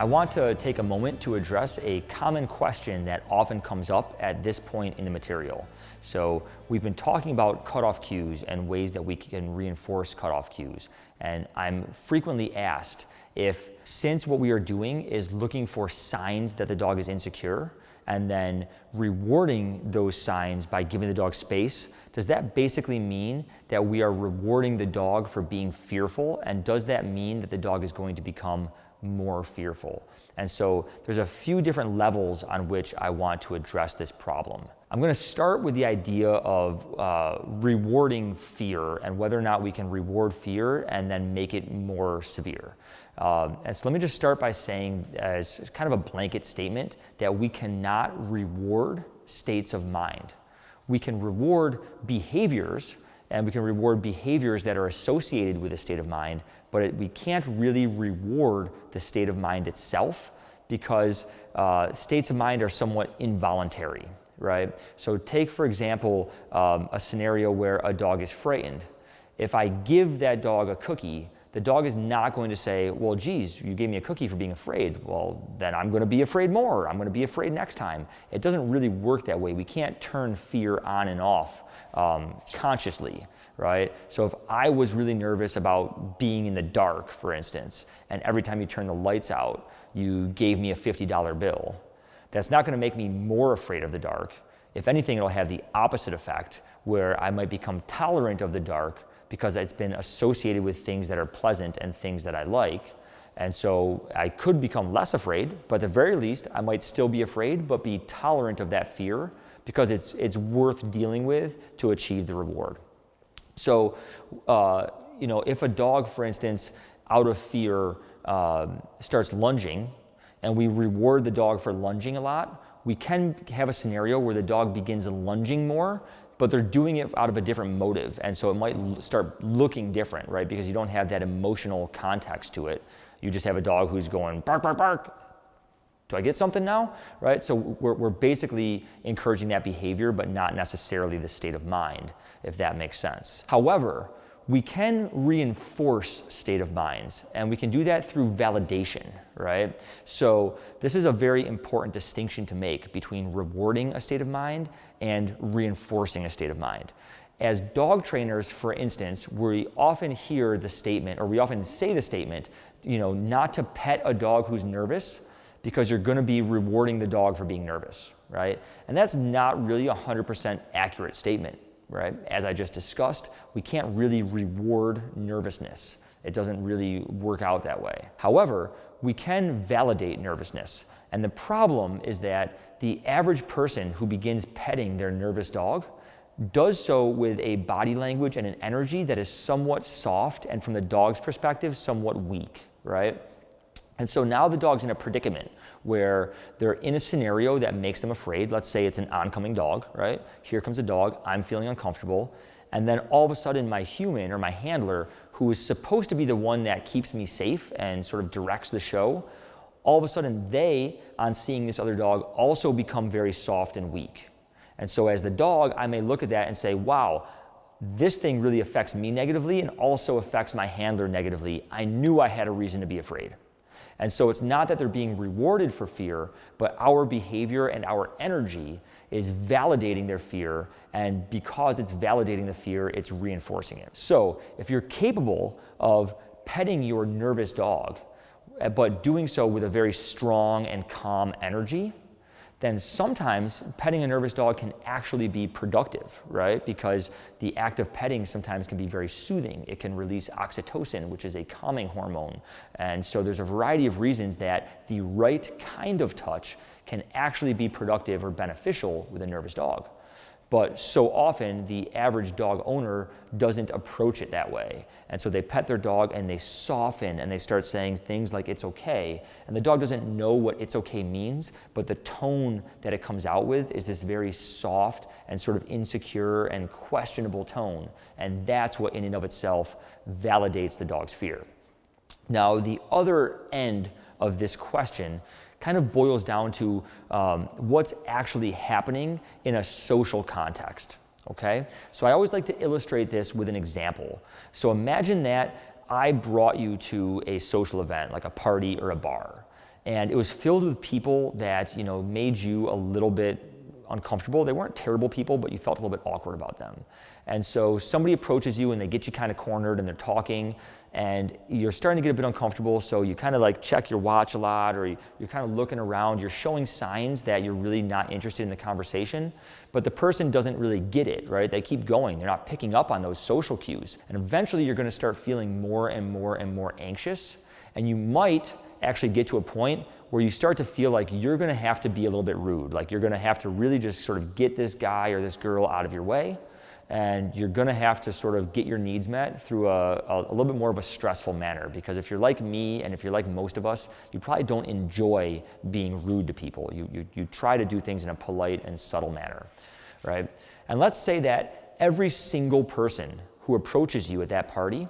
I want to take a moment to address a common question that often comes up at this point in the material. So we've been talking about cutoff cues and ways that we can reinforce cutoff cues. And I'm frequently asked if, since what we are doing is looking for signs that the dog is insecure and then rewarding those signs by giving the dog space, does that basically mean that we are rewarding the dog for being fearful? And does that mean that the dog is going to become more fearful? And so there's a few different levels on which I want to address this problem. I'm going to start with the idea of rewarding fear and whether or not we can reward fear and then make it more severe. And so let me just start by saying, as kind of a blanket statement, that we cannot reward states of mind. We can reward behaviors, and we can reward behaviors that are associated with a state of mind, but we can't really reward the state of mind itself because states of mind are somewhat involuntary, right? So take, for example, a scenario where a dog is frightened. If I give that dog a cookie, the dog is not going to say, well, geez, you gave me a cookie for being afraid. Well, then I'm going to be afraid more. I'm going to be afraid next time. It doesn't really work that way. We can't turn fear on and off consciously, right? So if I was really nervous about being in the dark, for instance, and every time you turn the lights out, you gave me a $50 bill, that's not going to make me more afraid of the dark. If anything, it'll have the opposite effect, where I might become tolerant of the dark because it's been associated with things that are pleasant and things that I like. And so I could become less afraid, but at the very least, I might still be afraid, but be tolerant of that fear because it's worth dealing with to achieve the reward. So, if a dog, for instance, out of fear starts lunging, and we reward the dog for lunging a lot, we can have a scenario where the dog begins lunging more, but they're doing it out of a different motive. And so it might start looking different, right? Because you don't have that emotional context to it. You just have a dog who's going, bark, bark, bark. Do I get something now? Right? So we're basically encouraging that behavior, but not necessarily the state of mind, if that makes sense. However, we can reinforce state of minds, and we can do that through validation, right? So this is a very important distinction to make between rewarding a state of mind and reinforcing a state of mind. As dog trainers, for instance, we often hear the statement, or we often say the statement, not to pet a dog who's nervous because you're going to be rewarding the dog for being nervous, right? And that's not really a 100% accurate statement. Right? As I just discussed, we can't really reward nervousness. It doesn't really work out that way. However, we can validate nervousness. And the problem is that the average person who begins petting their nervous dog does so with a body language and an energy that is somewhat soft and, from the dog's perspective, somewhat weak, right? And so now the dog's in a predicament where they're in a scenario that makes them afraid. Let's say it's an oncoming dog, right? Here comes a dog, I'm feeling uncomfortable. And then all of a sudden my human or my handler, who is supposed to be the one that keeps me safe and sort of directs the show, all of a sudden they, on seeing this other dog, also become very soft and weak. And so as the dog, I may look at that and say, wow, this thing really affects me negatively and also affects my handler negatively. I knew I had a reason to be afraid. And so it's not that they're being rewarded for fear, but our behavior and our energy is validating their fear, and because it's validating the fear, it's reinforcing it. So if you're capable of petting your nervous dog, but doing so with a very strong and calm energy, then sometimes petting a nervous dog can actually be productive, right? Because the act of petting sometimes can be very soothing. It can release oxytocin, which is a calming hormone. And so there's a variety of reasons that the right kind of touch can actually be productive or beneficial with a nervous dog. But so often the average dog owner doesn't approach it that way. And so they pet their dog and they soften and they start saying things like it's okay. And the dog doesn't know what it's okay means, but the tone that it comes out with is this very soft and sort of insecure and questionable tone. And that's what in and of itself validates the dog's fear. Now, the other end of this question kind of boils down to what's actually happening in a social context, okay? So I always like to illustrate this with an example. So imagine that I brought you to a social event, like a party or a bar, And it was filled with people that, you know, made you a little bit uncomfortable. They weren't terrible people, but you felt a little bit awkward about them. And so somebody approaches you and they get you kind of cornered and they're talking and you're starting to get a bit uncomfortable. So you kind of like check your watch a lot, or you're kind of looking around. You're showing signs that you're really not interested in the conversation, but the person doesn't really get it, right? They keep going. They're not picking up on those social cues. And eventually you're going to start feeling more and more and more anxious. And you might actually get to a point where you start to feel like you're going to have to be a little bit rude. Like you're going to have to really just sort of get this guy or this girl out of your way. And you're going to have to sort of get your needs met through a little bit more of a stressful manner. Because if you're like me and if you're like most of us, you probably don't enjoy being rude to people. You try to do things in a polite and subtle manner, right? And let's say that every single person who approaches you at that party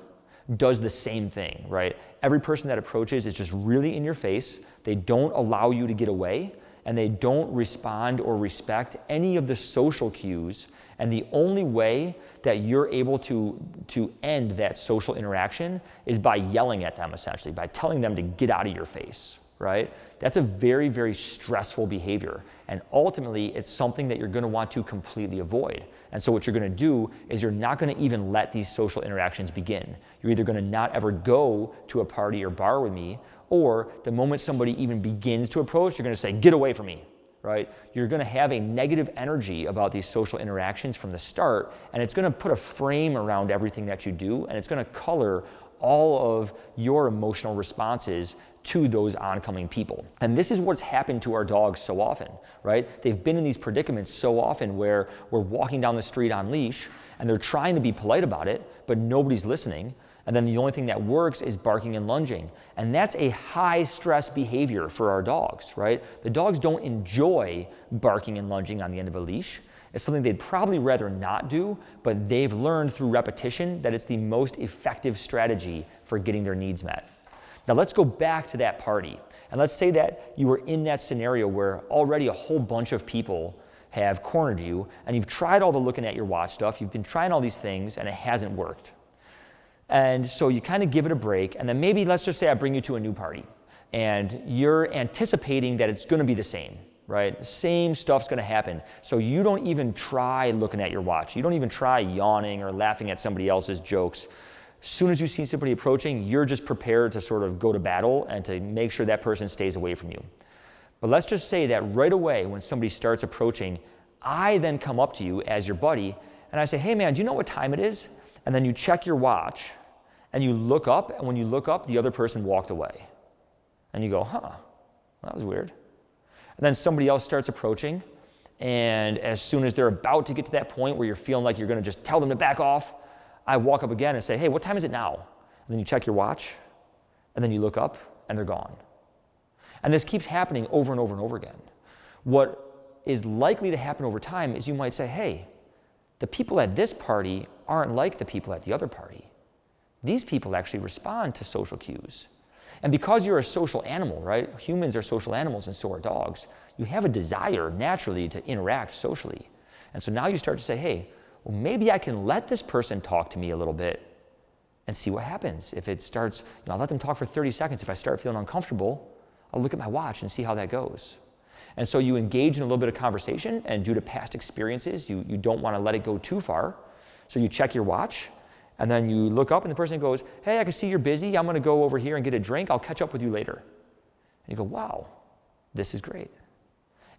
does the same thing, right? Every person that approaches is just really in your face. They don't allow you to get away, and they don't respond or respect any of the social cues. And the only way that you're able to end that social interaction is by yelling at them, essentially, by telling them to get out of your face, right? That's a very, very stressful behavior. And ultimately, it's something that you're going to want to completely avoid. And so what you're going to do is you're not going to even let these social interactions begin. You're either going to not ever go to a party or bar with me, or the moment somebody even begins to approach, you're going to say, get away from me, right? You're going to have a negative energy about these social interactions from the start, and it's going to put a frame around everything that you do, and it's going to color all of your emotional responses to those oncoming people. And this is what's happened to our dogs so often, right? They've been in these predicaments so often where we're walking down the street on leash and they're trying to be polite about it, but nobody's listening. And then the only thing that works is barking and lunging. And that's a high stress behavior for our dogs, right? The dogs don't enjoy barking and lunging on the end of a leash. It's something they'd probably rather not do, but they've learned through repetition that it's the most effective strategy for getting their needs met. Now let's go back to that party. And let's say that you were in that scenario where already a whole bunch of people have cornered you, and you've tried all the looking at your watch stuff, you've been trying all these things, and it hasn't worked. And so you kind of give it a break, and then maybe let's just say I bring you to a new party, and you're anticipating that it's going to be the same, right? The same stuff's going to happen. So you don't even try looking at your watch. You don't even try yawning or laughing at somebody else's jokes. As soon as you see somebody approaching, you're just prepared to sort of go to battle and to make sure that person stays away from you. But let's just say that right away when somebody starts approaching, I then come up to you as your buddy, and I say, hey man, do you know what time it is? And then you check your watch, and you look up, and when you look up, the other person walked away. And you go, huh, that was weird. And then somebody else starts approaching, and as soon as they're about to get to that point where you're feeling like you're going to just tell them to back off, I walk up again and say, hey, what time is it now? And then you check your watch, and then you look up, and they're gone. And this keeps happening over and over and over again. What is likely to happen over time is you might say, hey, the people at this party aren't like the people at the other party. These people actually respond to social cues. And because you're a social animal, right? Humans are social animals and so are dogs. You have a desire naturally to interact socially. And so now you start to say, hey, well, maybe I can let this person talk to me a little bit and see what happens. If it starts, I'll let them talk for 30 seconds. If I start feeling uncomfortable, I'll look at my watch and see how that goes. And so you engage in a little bit of conversation, and due to past experiences, you don't want to let it go too far. So you check your watch, and then you look up and the person goes, hey, I can see you're busy. I'm going to go over here and get a drink. I'll catch up with you later. And you go, wow, this is great.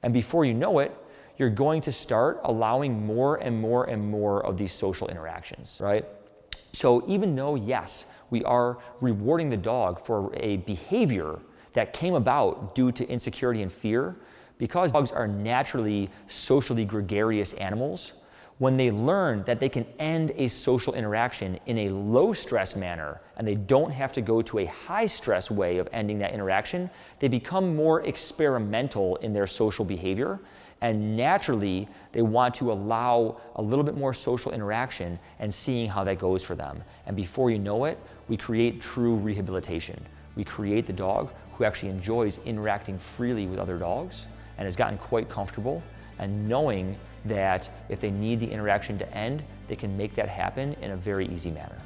And before you know it, you're going to start allowing more and more and more of these social interactions, right? So even though, yes, we are rewarding the dog for a behavior that came about due to insecurity and fear, because dogs are naturally socially gregarious animals, when they learn that they can end a social interaction in a low stress manner and they don't have to go to a high stress way of ending that interaction, they become more experimental in their social behavior, and naturally they want to allow a little bit more social interaction and seeing how that goes for them. And before you know it, we create true rehabilitation. We create the dog who actually enjoys interacting freely with other dogs and has gotten quite comfortable and knowing that if they need the interaction to end, they can make that happen in a very easy manner.